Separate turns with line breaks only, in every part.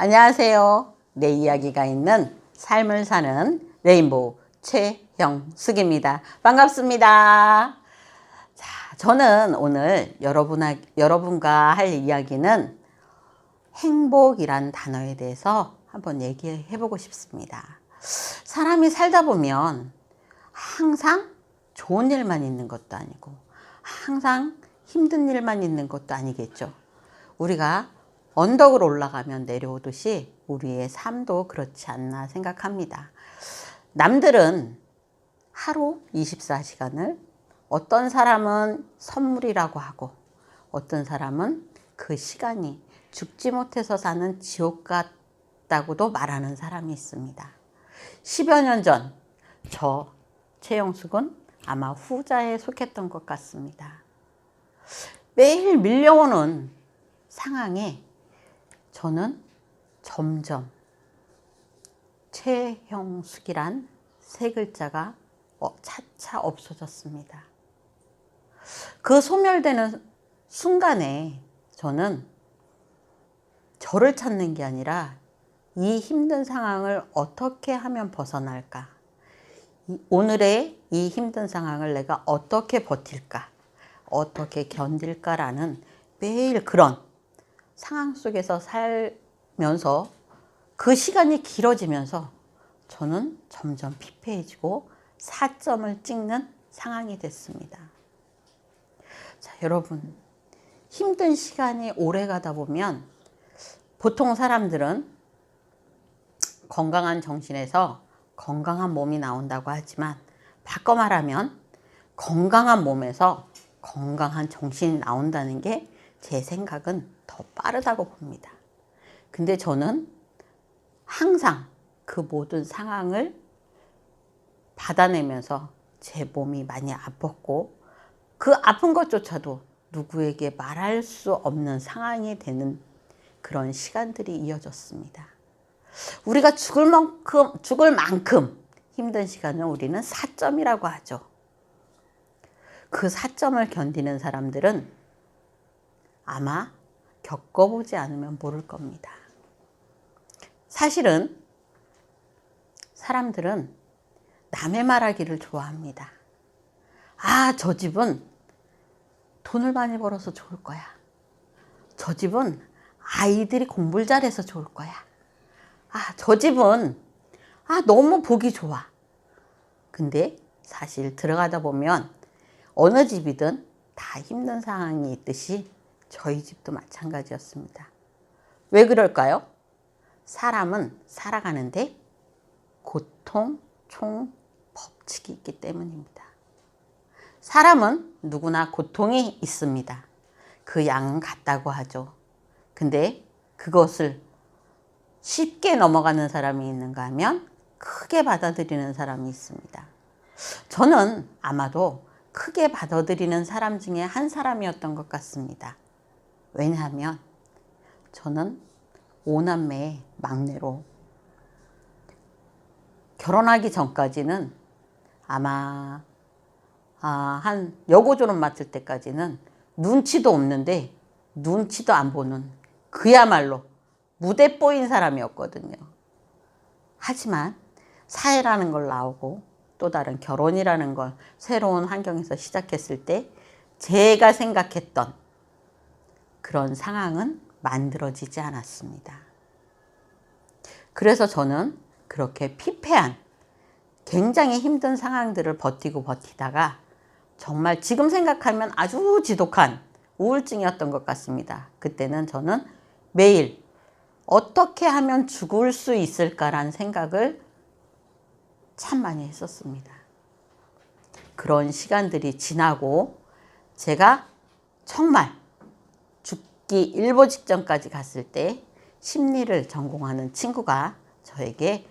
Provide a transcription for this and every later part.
안녕하세요. 내 이야기가 있는 삶을 사는 레인보우 최형숙입니다. 반갑습니다. 자, 저는 오늘 여러분과 할 이야기는 행복이란 단어에 대해서 한번 얘기해 보고 싶습니다. 사람이 살다 보면 항상 좋은 일만 있는 것도 아니고 항상 힘든 일만 있는 것도 아니겠죠. 우리가 언덕을 올라가면 내려오듯이 우리의 삶도 그렇지 않나 생각합니다. 남들은 하루 24시간을 어떤 사람은 선물이라고 하고 어떤 사람은 그 시간이 죽지 못해서 사는 지옥 같다고도 말하는 사람이 있습니다. 10여 년 전 저 최영숙은 아마 후자에 속했던 것 같습니다. 매일 밀려오는 상황에 저는 점점 최형숙이란 세 글자가 차차 없어졌습니다. 그 소멸되는 순간에 저는 저를 찾는 게 아니라 이 힘든 상황을 어떻게 하면 벗어날까? 오늘의 이 힘든 상황을 내가 어떻게 버틸까? 어떻게 견딜까라는 매일 그런 상황 속에서 살면서 그 시간이 길어지면서 저는 점점 피폐해지고 사점을 찍는 상황이 됐습니다. 자, 여러분, 힘든 시간이 오래 가다 보면 보통 사람들은 건강한 정신에서 건강한 몸이 나온다고 하지만 바꿔 말하면 건강한 몸에서 건강한 정신이 나온다는 게 제 생각은 더 빠르다고 봅니다. 근데 저는 항상 그 모든 상황을 받아내면서 제 몸이 많이 아팠고 그 아픈 것조차도 누구에게 말할 수 없는 상황이 되는 그런 시간들이 이어졌습니다. 우리가 죽을 만큼 힘든 시간을 우리는 사점이라고 하죠. 그 사점을 견디는 사람들은 아마 겪어보지 않으면 모를 겁니다. 사실은 사람들은 남의 말하기를 좋아합니다. 아, 저 집은 돈을 많이 벌어서 좋을 거야. 저 집은 아이들이 공부를 잘해서 좋을 거야. 아, 저 집은 너무 보기 좋아. 근데 사실 들어가다 보면 어느 집이든 다 힘든 상황이 있듯이 저희 집도 마찬가지였습니다. 왜 그럴까요? 사람은 살아가는데 고통, 총, 법칙이 있기 때문입니다. 사람은 누구나 고통이 있습니다. 그 양은 같다고 하죠. 근데 그것을 쉽게 넘어가는 사람이 있는가 하면 크게 받아들이는 사람이 있습니다. 저는 아마도 크게 받아들이는 사람 중에 한 사람이었던 것 같습니다. 왜냐하면 저는 5남매의 막내로 결혼하기 전까지는 아마 한 여고 졸업 마칠 때까지는 눈치도 없는데 눈치도 안 보는 그야말로 무대뽀인 사람이었거든요. 하지만 사회라는 걸 나오고 또 다른 결혼이라는 걸 새로운 환경에서 시작했을 때 제가 생각했던 그런 상황은 만들어지지 않았습니다. 그래서 저는 그렇게 피폐한 굉장히 힘든 상황들을 버티다가 정말 지금 생각하면 아주 지독한 우울증이었던 것 같습니다. 그때는 저는 매일 어떻게 하면 죽을 수 있을까라는 생각을 참 많이 했었습니다. 그런 시간들이 지나고 제가 정말 죽기 일보 직전까지 갔을 때 심리를 전공하는 친구가 저에게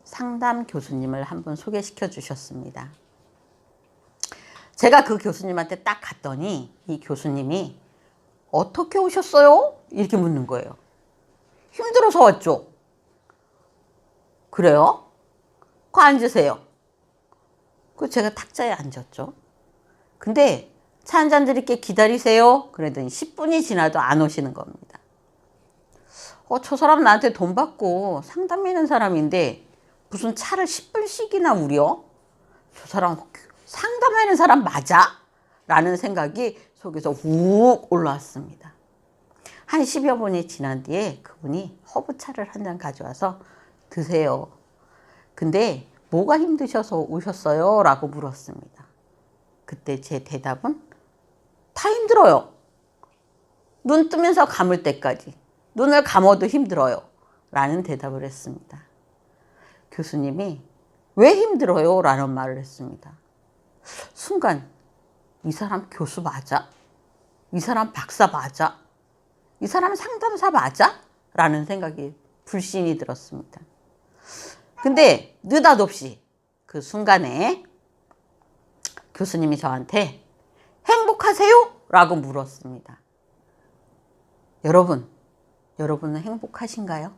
상담 교수님을 한 분 소개시켜 주셨습니다. 제가 그 교수님한테 딱 갔더니 이 교수님이 어떻게 오셨어요? 이렇게 묻는 거예요. 힘들어서 왔죠? 그래요? 앉으세요. 제가 탁자에 앉았죠. 근데 차 한 잔 드릴게 기다리세요. 그러더니 10분이 지나도 안 오시는 겁니다. 저 사람 나한테 돈 받고 상담하는 사람인데 무슨 차를 10분씩이나 우려? 저 사람 상담하는 사람 맞아? 라는 생각이 속에서 훅 올라왔습니다. 한 10여 분이 지난 뒤에 그분이 허브차를 한 잔 가져와서 드세요. 근데 뭐가 힘드셔서 오셨어요? 라고 물었습니다. 그때 제 대답은 다 힘들어요. 눈 뜨면서 감을 때까지. 눈을 감아도 힘들어요. 라는 대답을 했습니다. 교수님이 왜 힘들어요? 라는 말을 했습니다. 순간 이 사람 교수 맞아? 이 사람 박사 맞아? 이 사람 상담사 맞아? 라는 생각이 불신이 들었습니다. 근데 느닷없이 그 순간에 교수님이 저한테 행복하세요? 라고 물었습니다. 여러분은 행복하신가요?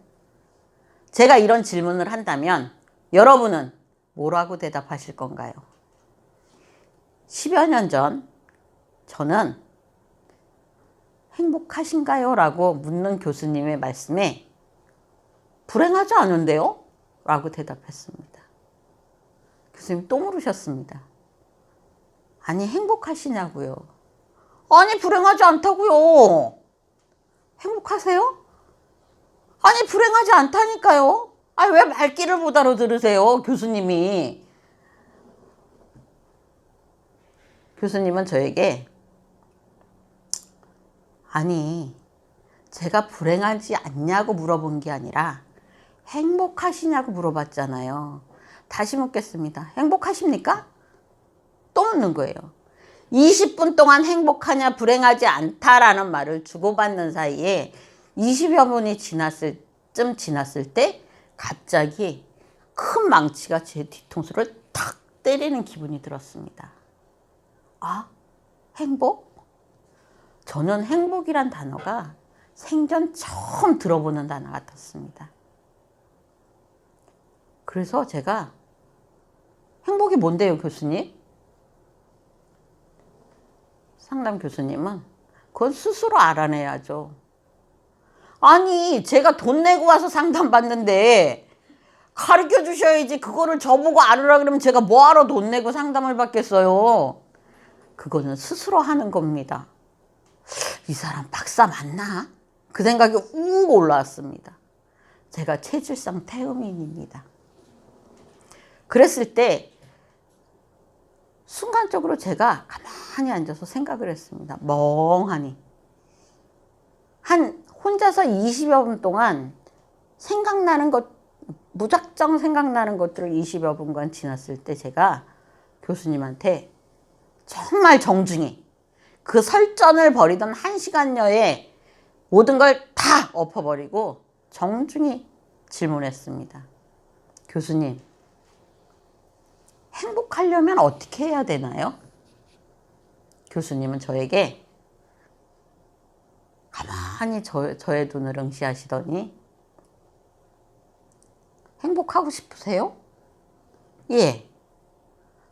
제가 이런 질문을 한다면 여러분은 뭐라고 대답하실 건가요? 10여 년 전 저는 행복하신가요? 라고 묻는 교수님의 말씀에 불행하지 않은데요? 라고 대답했습니다. 교수님 또 물으셨습니다. 아니 행복하시냐고요? 아니 불행하지 않다고요. 행복하세요? 아니 불행하지 않다니까요. 아니 왜 말귀를 못 알아들으세요? 교수님이. 교수님은 저에게 아니 제가 불행하지 않냐고 물어본 게 아니라 행복하시냐고 물어봤잖아요. 다시 묻겠습니다. 행복하십니까? 또 묻는 거예요. 20분 동안 행복하냐 불행하지 않다라는 말을 주고받는 사이에 20여 분이 지났을 때 갑자기 큰 망치가 제 뒤통수를 탁 때리는 기분이 들었습니다. 아, 행복? 저는 행복이란 단어가 생전 처음 들어보는 단어 같았습니다. 그래서 제가 행복이 뭔데요, 교수님? 상담 교수님은 그건 스스로 알아내야죠. 아니, 제가 돈 내고 와서 상담 받는데 가르쳐 주셔야지. 그거를 저보고 알으라 그러면 제가 뭐하러 돈 내고 상담을 받겠어요. 그거는 스스로 하는 겁니다. 이 사람 박사 맞나? 그 생각이 욱 올라왔습니다. 제가 체질상 태음인입니다. 그랬을 때 순간적으로 제가 가만히 앉아서 생각을 했습니다. 멍하니. 혼자서 20여 분 동안 생각나는 것, 무작정 생각나는 것들을 20여 분간 지났을 때 제가 교수님한테 정말 정중히 그 설전을 벌이던 1시간여에 모든 걸 다 엎어버리고 정중히 질문했습니다. 교수님, 행복하려면 어떻게 해야 되나요? 교수님은 저에게 가만히 저의 눈을 응시하시더니 행복하고 싶으세요? 예.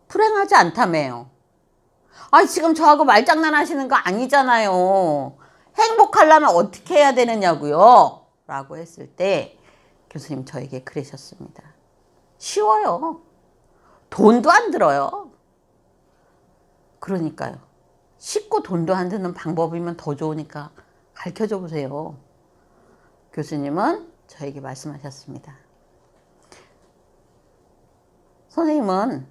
불행하지 않다며요. 아, 지금 저하고 말장난 하시는 거 아니잖아요. 행복하려면 어떻게 해야 되느냐고요? 라고 했을 때 교수님 저에게 그러셨습니다. 쉬워요. 돈도 안 들어요. 그러니까요. 쉽고 돈도 안 드는 방법이면 더 좋으니까 가르쳐줘 보세요. 교수님은 저에게 말씀하셨습니다. 선생님은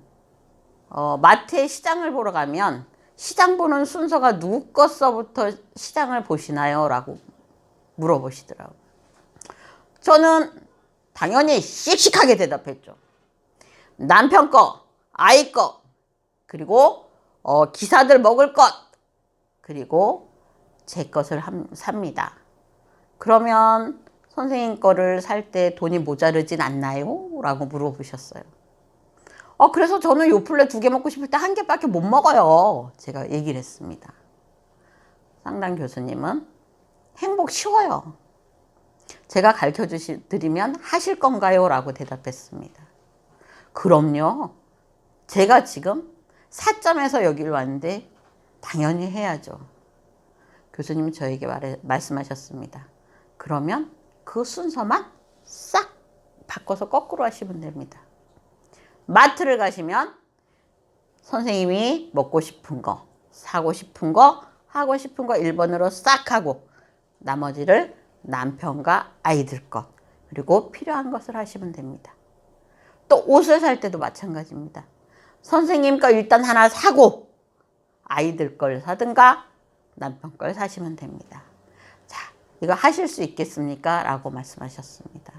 마트에 시장을 보러 가면 시장 보는 순서가 누구 것서부터 시장을 보시나요? 라고 물어보시더라고요. 저는 당연히 씩씩하게 대답했죠. 남편 거, 아이 거, 그리고 기사들 먹을 것, 그리고 제 것을 삽니다. 그러면 선생님 거를 살 때 돈이 모자르진 않나요? 라고 물어보셨어요. 그래서 저는 요플레 2개 먹고 싶을 때 1개밖에 못 먹어요. 제가 얘기를 했습니다. 상담 교수님은 행복 쉬워요. 제가 가르쳐 드리면 하실 건가요? 라고 대답했습니다. 그럼요. 제가 지금 4점에서 여기를 왔는데 당연히 해야죠. 교수님은 저에게 말씀하셨습니다. 그러면 그 순서만 싹 바꿔서 거꾸로 하시면 됩니다. 마트를 가시면 선생님이 먹고 싶은 거, 사고 싶은 거, 하고 싶은 거 1번으로 싹 하고 나머지를 남편과 아이들 것, 그리고 필요한 것을 하시면 됩니다. 또 옷을 살 때도 마찬가지입니다. 선생님 거 일단 하나 사고 아이들 걸 사든가 남편 걸 사시면 됩니다. 자, 이거 하실 수 있겠습니까? 라고 말씀하셨습니다.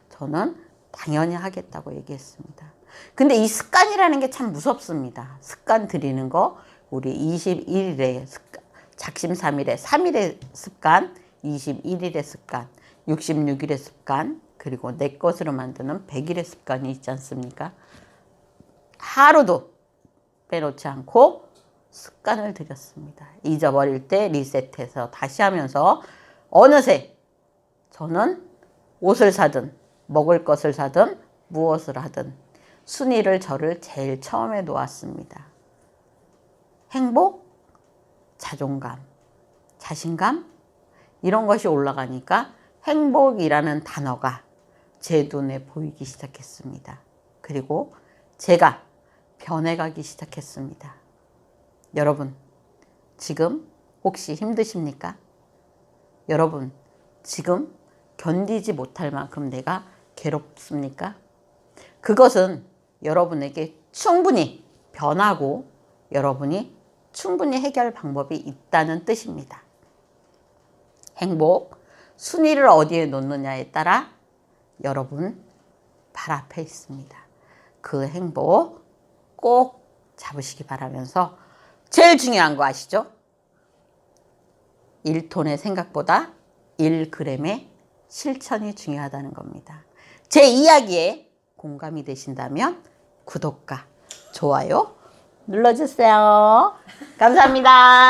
저는 당연히 하겠다고 얘기했습니다. 근데 이 습관이라는 게 참 무섭습니다. 습관 들이는 거, 우리 21일의 습관, 작심 3일의 3일의 습관, 21일의 습관, 66일의 습관, 그리고 내 것으로 만드는 100일의 습관이 있지 않습니까? 하루도 빼놓지 않고 습관을 들였습니다. 잊어버릴 때 리셋해서 다시 하면서 어느새 저는 옷을 사든 먹을 것을 사든 무엇을 하든 순위를 저를 제일 처음에 놓았습니다. 행복, 자존감, 자신감 이런 것이 올라가니까 행복이라는 단어가 제 눈에 보이기 시작했습니다. 그리고 제가 변해가기 시작했습니다. 여러분, 지금 혹시 힘드십니까? 여러분, 지금 견디지 못할 만큼 내가 괴롭습니까? 그것은 여러분에게 충분히 변하고 여러분이 충분히 해결 방법이 있다는 뜻입니다. 행복, 순위를 어디에 놓느냐에 따라 여러분 발 앞에 있습니다. 그 행복 꼭 잡으시기 바라면서 제일 중요한 거 아시죠? 1톤의 생각보다 1g의 실천이 중요하다는 겁니다. 제 이야기에 공감이 되신다면 구독과 좋아요 눌러주세요. 감사합니다.